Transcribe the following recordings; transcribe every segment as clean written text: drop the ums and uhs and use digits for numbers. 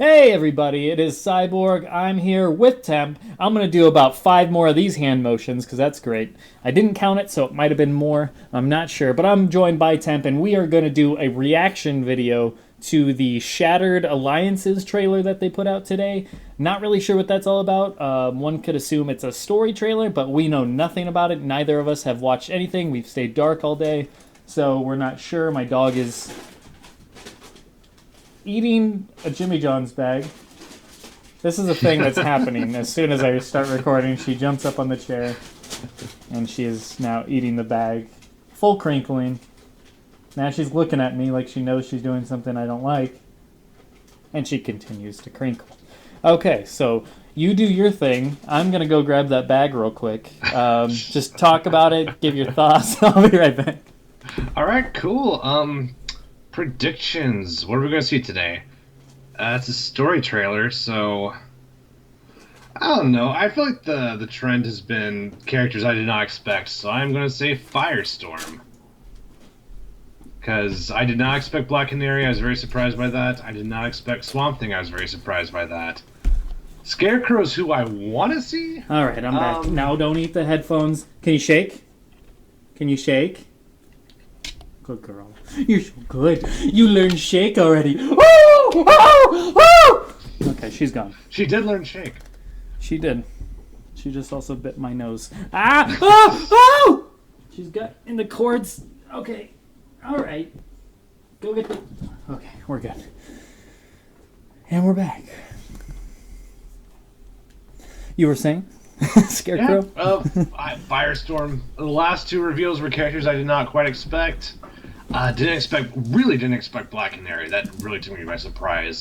Hey everybody, it is Cyborg. I'm here with Temp. I'm going to do about 5 more of these hand motions because that's great. I didn't count it, so it might have been more. I'm not sure, but I'm joined by Temp, and we are going to do a reaction video to the Shattered Alliances trailer that they put out today. Not really sure what that's all about. One could assume it's a story trailer, but we know nothing about it. Neither of us have watched anything. We've stayed dark all day, so we're not sure. My dog is eating a Jimmy John's bag. This is a thing that's happening. As soon as I start recording, she jumps up on the chair, and she is now eating the bag, full crinkling. Now she's looking at me like she knows she's doing something I don't like, and she continues to crinkle. Okay, so you do your thing. I'm going to go grab that bag real quick. Just talk about it, give your thoughts. I'll be right back. All right, cool. Predictions. What are we going to see today? It's a story trailer, so I don't know. I feel like the trend has been characters I did not expect, so I'm going to say Firestorm. Because I did not expect Black Canary. I was very surprised by that. I did not expect Swamp Thing. I was very surprised by that. Scarecrow's who I want to see. All right, I'm back. Now don't eat the headphones. Can you shake? Can you shake? Good girl. You're so good. You learned shake already. Okay, she's gone. She did learn shake. She did. She just also bit my nose. Ah! Oh! Oh! She's got in the cords. Okay. All right. Go get the... Okay, we're good. And we're back. You were saying? Scarecrow? Yeah, Firestorm. The last 2 reveals were characters I did not quite expect. Really didn't expect Black Canary. That really took me by surprise.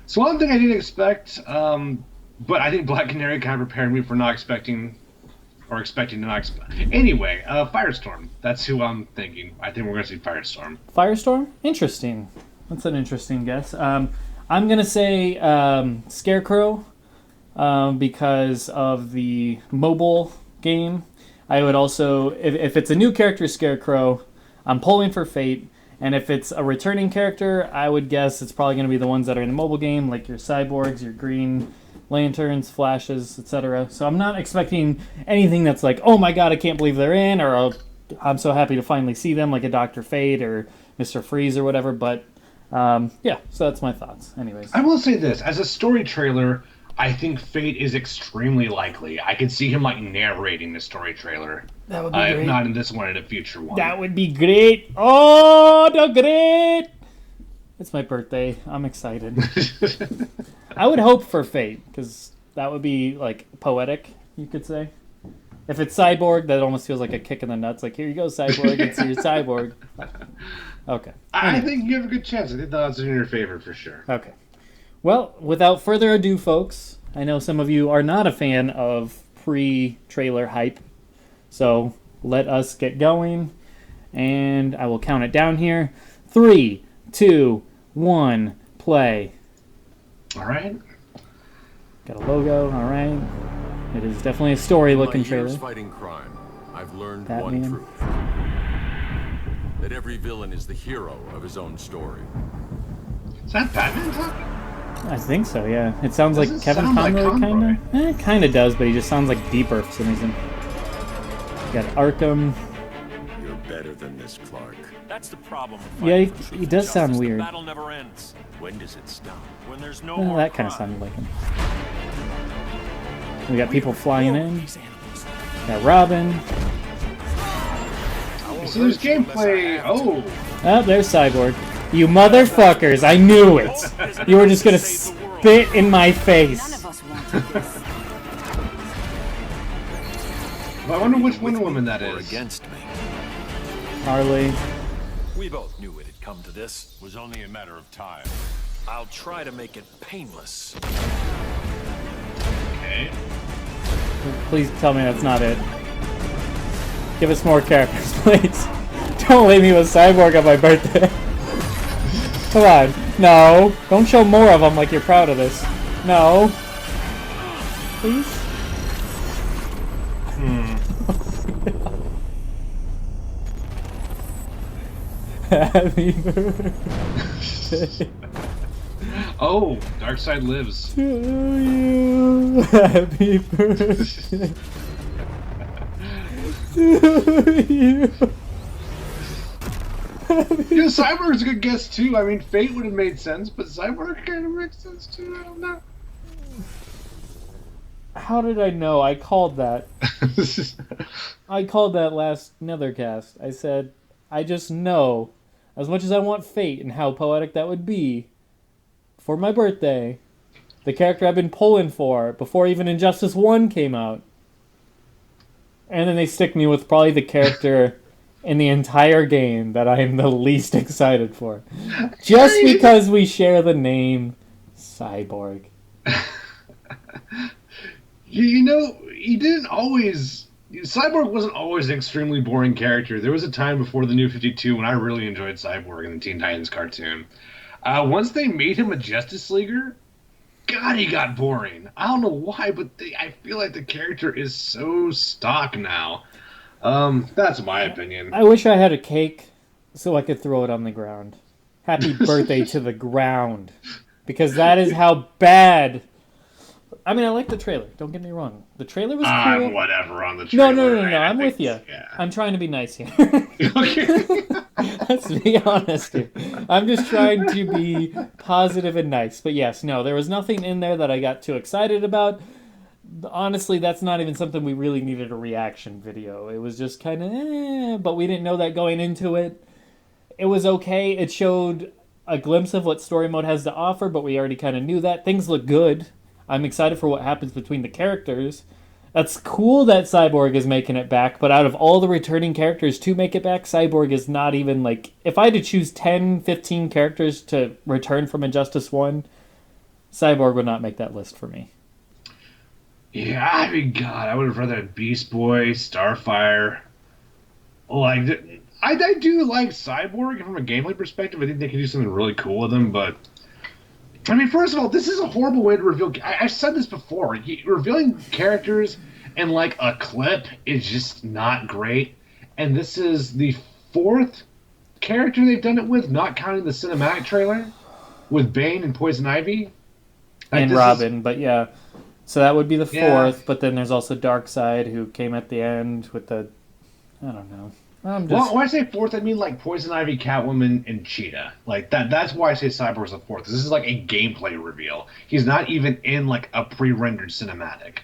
So one thing I didn't expect, but I think Black Canary kind of prepared me for not expecting, or expecting to not expect. Anyway, Firestorm. That's who I'm thinking. I think we're going to see Firestorm. Firestorm? Interesting. That's an interesting guess. I'm going to say Scarecrow because of the mobile game. I would also, if it's a new character, Scarecrow, I'm pulling for Fate, and if it's a returning character, I would guess it's probably going to be the ones that are in the mobile game, like your Cyborgs, your Green Lanterns, Flashes, etc. So I'm not expecting anything that's like, oh my god, I can't believe they're in, or I'm so happy to finally see them, like a Dr. Fate or Mr. Freeze or whatever, but yeah, so that's my thoughts. Anyways. I will say this, as a story trailer, I think Fate is extremely likely. I could see him like narrating the story trailer. That would be great. If not in this one, in a future one. That would be great. Oh, the great! It's my birthday. I'm excited. I would hope for Fate, because that would be like poetic, you could say. If it's Cyborg, that almost feels like a kick in the nuts. Like, here you go, Cyborg. It's your Cyborg. Okay. I think you have a good chance. I think the odds are in your favor for sure. Okay. Well, without further ado, folks, I know some of you are not a fan of pre-trailer hype, so let us get going, and I will count it down here. 3, 2, 1, play. All right. Got a logo, all right. It is definitely a story-looking trailer. Fighting crime, I've learned Batman. one truth. That every villain is the hero of his own story. Is that Batman talking? I think so, yeah. It sounds like Doesn't Kevin sound like Conroy, Conroy. kind of. It kind of does, but he just sounds like deeper for some reason. Got Arkham. You're better than this, Clark. That's the problem. Yeah, he does sound weird. The battle never ends. When does it stop? When there's no Well, more that kind of crime. sounded like him. We got people flying in. Got Robin. So there's gameplay. Oh. Oh, there's Cyborg. You motherfuckers, I knew it. You were just gonna spit in my face. None of us wanted this. I wonder which Wonder Woman that Or is. against me. Harley. We both knew it'd come to this. It was only a matter of time. I'll try to make it painless. Okay. Please tell me that's not it. Give us more characters, please. Don't leave me with Cyborg on my birthday. Come on. No. Don't show more of them like you're proud of this. No. Please? Happy birthday. Oh, Darkseid lives. To you, happy birthday. To you. Yeah, Cyborg's a good guess too. I mean, Fate would have made sense, but Cyborg kind of makes sense too. I don't know. How did I know? I called that. I called that last Nethercast. I said, I just know, as much as I want Fate and how poetic that would be, for my birthday, the character I've been pulling for before even Injustice 1 came out. And then they stick me with probably the character in the entire game that I am the least excited for. Just because we share the name Cyborg. You know, he didn't always. Cyborg wasn't always an extremely boring character. There was a time before the New 52 when I really enjoyed Cyborg in the Teen Titans cartoon. Once they made him a Justice Leaguer, God, he got boring. I don't know why, but I feel like the character is so stock now. That's my opinion. I wish I had a cake so I could throw it on the ground. Happy birthday to the ground. Because that is how bad... I mean, I like the trailer. Don't get me wrong. The trailer was cool. I'm whatever on the trailer. No. I'm with you. Yeah. I'm trying to be nice here. Okay. Let's be honest here. I'm just trying to be positive and nice. But yes, no, there was nothing in there that I got too excited about. Honestly, that's not even something we really needed a reaction video. It was just kind of but we didn't know that going into it. It was okay. It showed a glimpse of what story mode has to offer, but we already kind of knew that. Things look good. I'm excited for what happens between the characters. That's cool that Cyborg is making it back, but out of all the returning characters to make it back, Cyborg is not even like... If I had to choose 10, 15 characters to return from Injustice 1, Cyborg would not make that list for me. Yeah, I mean, God, I would have rather had Beast Boy, Starfire. Like, I do like Cyborg from a gameplay perspective. I think they can do something really cool with him, but... I mean, first of all, this is a horrible way to reveal... I've said this before. Revealing characters in, like, a clip is just not great. And this is the 4th character they've done it with, not counting the cinematic trailer, with Bane and Poison Ivy. And Robin, but yeah. So that would be the 4th, but then there's also Darkseid, who came at the end with the... I don't know. Well, when I say 4th, I mean like Poison Ivy, Catwoman, and Cheetah. Like that's why I say Cyborg's the 4th. This is like a gameplay reveal. He's not even in like a pre-rendered cinematic,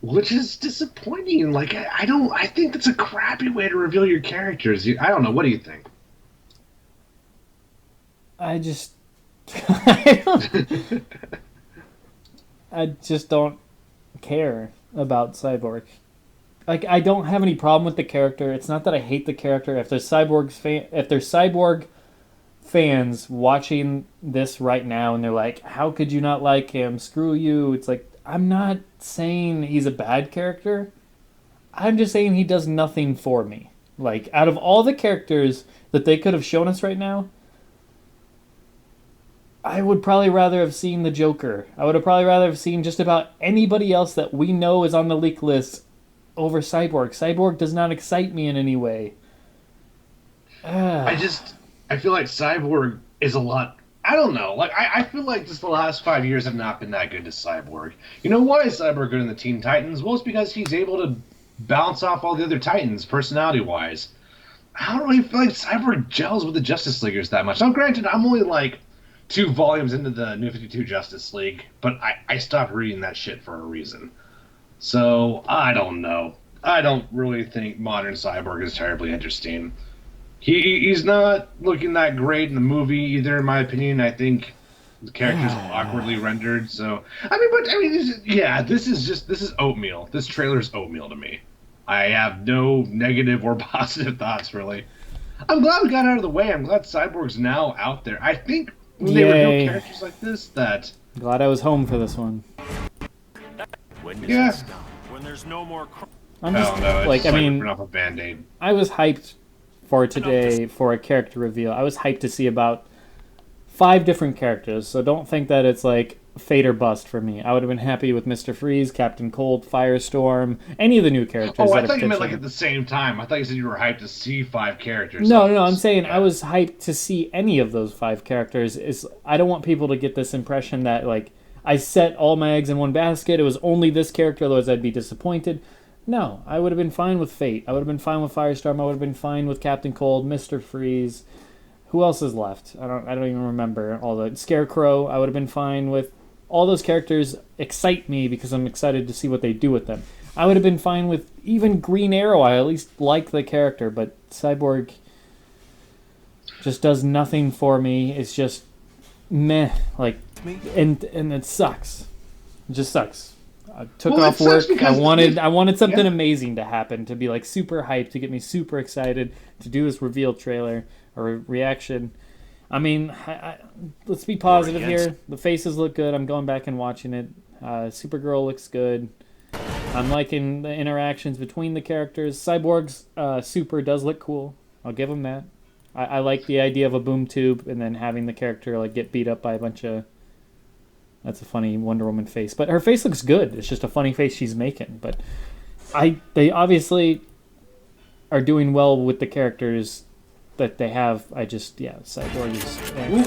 which is disappointing. Like I think that's a crappy way to reveal your characters. I don't know. What do you think? I just don't care about Cyborg. Like, I don't have any problem with the character. It's not that I hate the character. If there's Cyborg fans watching this right now and they're like, how could you not like him? Screw you. It's like, I'm not saying he's a bad character. I'm just saying he does nothing for me. Like, out of all the characters that they could have shown us right now, I would probably rather have seen the Joker. I would have probably rather have seen just about anybody else that we know is on the leak list over Cyborg. Cyborg does not excite me in any way. I feel like Cyborg is a lot... I don't know. Like I feel like just the last 5 years have not been that good to Cyborg. You know why is Cyborg good in the Teen Titans? Well, it's because he's able to bounce off all the other Titans, personality-wise. I don't really feel like Cyborg gels with the Justice Leaguers that much. Now, granted, I'm only like 2 volumes into the New 52 Justice League, but I stopped reading that shit for a reason. So, I don't know. I don't really think modern Cyborg is terribly interesting. He's not looking that great in the movie either, in my opinion. I think the character's awkwardly rendered. So, this is oatmeal. This trailer's oatmeal to me. I have no negative or positive thoughts, really. I'm glad we got out of the way. I'm glad Cyborg's now out there. I think when they reveal characters like this, that... Glad I was home for this one. When does it stop? When there's no more... I'm just, ripping off a Band-Aid. I was hyped for today for a character reveal. I was hyped to see about 5 different characters, so don't think that it's like Fate or bust for me. I would have been happy with Mr. Freeze, Captain Cold, Firestorm, any of the new characters. Oh, that I thought you meant potentially- like at the same time. I thought you said you were hyped to see 5 characters. No, I'm saying I was hyped to see any of those 5 characters. I don't want people to get this impression that like I set all my eggs in one basket. It was only this character, otherwise I'd be disappointed. No, I would have been fine with Fate. I would have been fine with Firestorm. I would have been fine with Captain Cold, Mr. Freeze. Who else is left? I don't even remember all the Scarecrow. I would have been fine with all those characters. Excite me because I'm excited to see what they do with them. I would have been fine with even Green Arrow. I at least like the character, but Cyborg just does nothing for me. It's just meh, like, and it sucks. It just sucks. I took Well, it off work. sucks because I wanted something yeah. amazing to happen, to be like super hyped, to get me super excited, to do this reveal trailer or reaction. I mean, let's be positive here. The faces look good. I'm going back and watching it. Supergirl looks good. I'm liking the interactions between the characters. Cyborg's super does look cool. I'll give him that. I like the idea of a boom tube and then having the character like get beat up by a bunch of... That's a funny Wonder Woman face. But her face looks good. It's just a funny face she's making. But they obviously are doing well with the characters that they have. Cyborg is...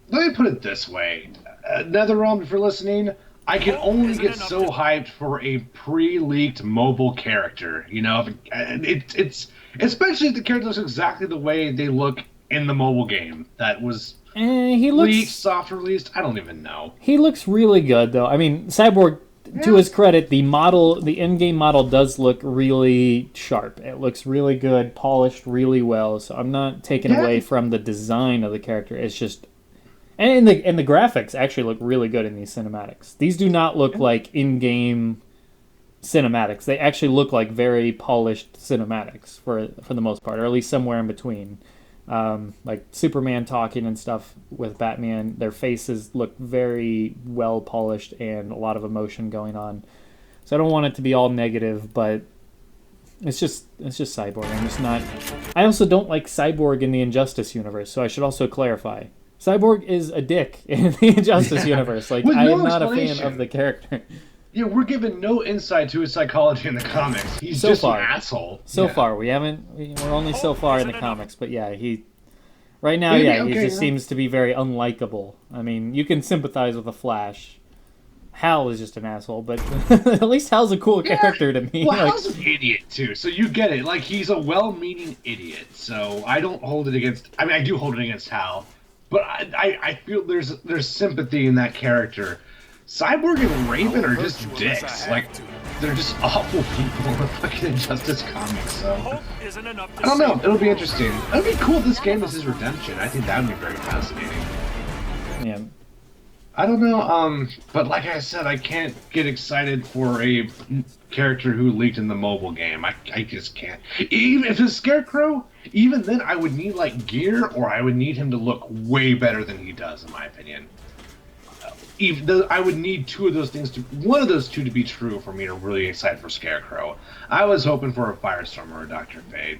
Let me put it this way. NetherRealm, if you're listening, I can only get so hyped for a pre-leaked mobile character. You know, it's especially if the character looks exactly the way they look in the mobile game that was he looks leaked, soft released. I don't even know. He looks really good, though. I mean, Cyborg, to his credit, the in-game model does look really sharp. It looks really good, polished really well. So I'm not taking away from the design of the character. It's just, and the graphics actually look really good in these cinematics. These do not look like in-game cinematics. They actually look like very polished cinematics for the most part, or at least somewhere in between. Like Superman talking and stuff with Batman, their faces look very well polished and a lot of emotion going on. So I don't want it to be all negative, but it's just Cyborg. I'm just not. I also don't like Cyborg in the Injustice universe, so I should also clarify. Cyborg is a dick in the Injustice universe. Like, I am not a fan of the character. Yeah, we're given no insight to his psychology in the comics. He's just an asshole. So far, we're only so far in the comics, but yeah, he just seems to be very unlikable. I mean, you can sympathize with the Flash. Hal is just an asshole, but at least Hal's a cool character to me. Well, Hal's an idiot too, so you get it. Like, he's a well-meaning idiot, so I don't hold it against. I mean, I do hold it against Hal, but I feel there's sympathy in that character. Cyborg and Raven are just dicks. Like, they're just awful people in the fucking Injustice comics. So I don't know. It'll be interesting. It'll be cool if this game is his redemption. I think that would be very fascinating. Yeah. I don't know. But like I said, I can't get excited for a character who leaked in the mobile game. I just can't. Even if it's Scarecrow, even then I would need like gear, or I would need him to look way better than he does, in my opinion. Even though I would need one of those two to be true for me to really excited for Scarecrow. I was hoping for a Firestorm or a Dr. Fate.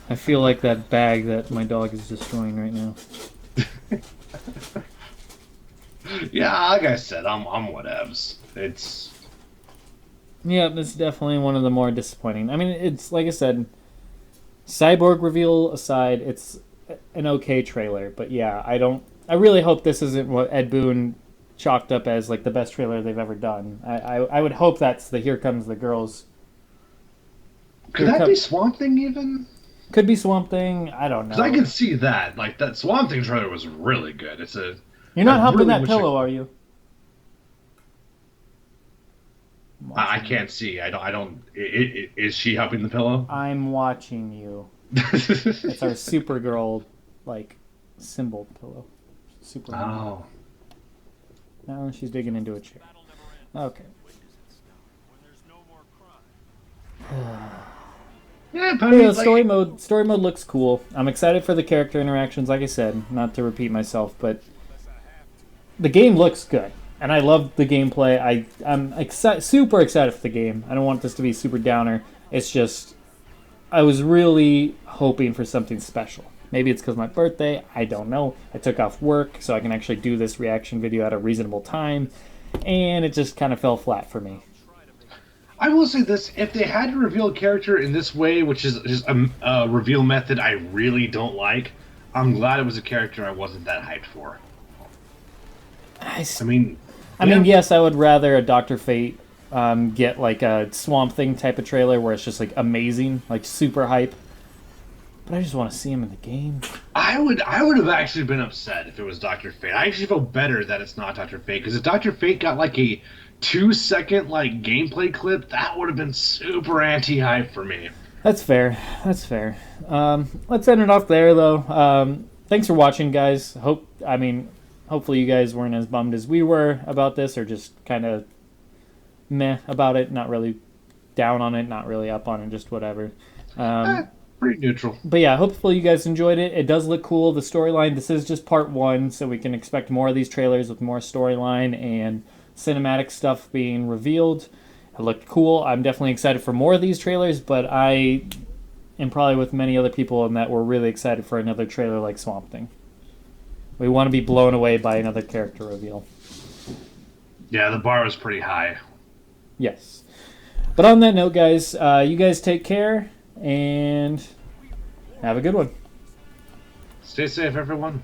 I feel like that bag that my dog is destroying right now. Yeah, like I said, I'm whatevs. Yeah, it's definitely one of the more disappointing. I mean, it's like I said, Cyborg reveal aside, it's an okay trailer, but yeah, I really hope this isn't what Ed Boon chalked up as like the best trailer they've ever done. I would hope that's the Here Comes the Girls. Could that be Swamp Thing even? Could be Swamp Thing. I don't know. Because I can see that. Like, that Swamp Thing trailer was really good. You're not helping that pillow, are you? I can't see. I don't. Is she helping the pillow? I'm watching you. It's our Supergirl, like, symbol pillow. Superman. Oh. Now she's digging into a chair. Okay. Yeah, but Yeah, story mode looks cool. I'm excited for the character interactions, like I said, not to repeat myself, but the game looks good. And I love the gameplay. I'm super excited for the game. I don't want this to be super downer. It's just, I was really hoping for something special. Maybe it's because my birthday. I don't know. I took off work so I can actually do this reaction video at a reasonable time, and it just kind of fell flat for me. I will say this: if they had to reveal a character in this way, which is just a reveal method I really don't like, I'm glad it was a character I wasn't that hyped for. I mean, yes, I would rather a Dr. Fate get like a Swamp Thing type of trailer where it's just like amazing, like super hype. But I just want to see him in the game. I would have actually been upset if it was Dr. Fate. I actually feel better that it's not Dr. Fate, because if Dr. Fate got like a 2-second like gameplay clip, that would have been super anti-hype for me. That's fair. Let's end it off there, though. Thanks for watching, guys. Hopefully you guys weren't as bummed as we were about this, or just kind of meh about it. Not really down on it, not really up on it, just whatever. Pretty neutral. But yeah, hopefully you guys enjoyed it. It does look cool. The storyline, this is just part 1, so we can expect more of these trailers with more storyline and cinematic stuff being revealed. It looked cool. I'm definitely excited for more of these trailers, but I am probably with many other people in that we're really excited for another trailer like Swamp Thing. We want to be blown away by another character reveal. Yeah, the bar was pretty high. Yes. But on that note, guys, you guys take care and have a good one. Stay safe, everyone.